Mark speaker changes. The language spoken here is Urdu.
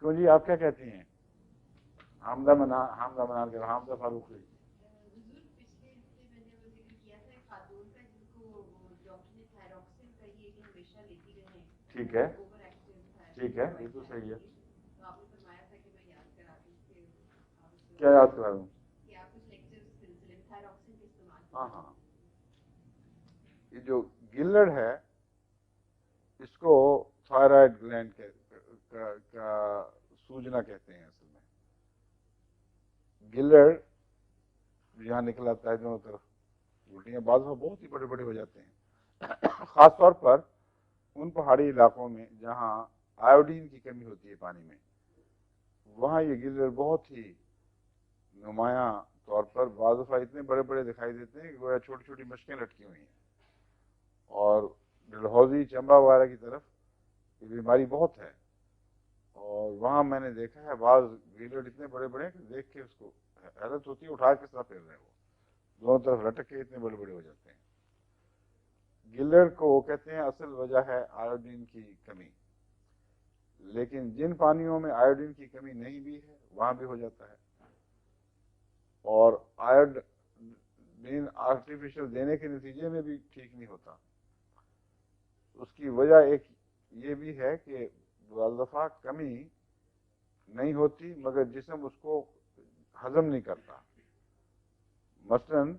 Speaker 1: کیوں جی آپ کیا کہتی ہیں؟ حامدہ منال کے حامدہ فاروق ہوئی. ٹھیک ہے ٹھیک ہے بالکل صحیح ہے. کیا یاد کرا دوں؟ ہاں ہاں یہ جو گلر ہے اس کو تھائرائڈ گلینڈ کا سوجنا کہتے ہیں. اصل میں گلر یہاں نکل آتا ہے دونوں طرف الٹیاں بعض میں بہت ہی بڑے بڑے ہو جاتے ہیں، خاص طور پر ان پہاڑی علاقوں میں جہاں آیوڈین کی کمی ہوتی ہے پانی میں، وہاں یہ گلر بہت ہی نمایاں طور پر بعض دفعہ اتنے بڑے بڑے دکھائی دیتے ہیں کہ گویا چھوٹی چھوٹی مشقیں لٹکی ہوئی ہیں. اور ڈلہوزی چمبا وغیرہ کی طرف یہ بیماری بہت ہے، اور وہاں میں نے دیکھا ہے بعض گلر اتنے بڑے بڑے کہ دیکھ کے اس کو حیرت ہوتی ہے، اٹھا کس طرح پھیر رہے ہیں وہ دونوں طرف لٹک کے اتنے بڑے بڑے ہو جاتے ہیں. گلر کو وہ کہتے ہیں اصل وجہ ہے آیوڈین کی کمی، لیکن جن پانیوں میں آیوڈین کی کمی نہیں بھی ہے وہاں بھی ہو جاتا ہے. اور آیوڈین آرٹیفیشل دینے کے نتیجے میں بھی ٹھیک نہیں ہوتا. اس کی وجہ ایک یہ بھی ہے کہ بعض دفعہ کمی نہیں ہوتی مگر جسم اس کو ہضم نہیں کرتا. مثلاً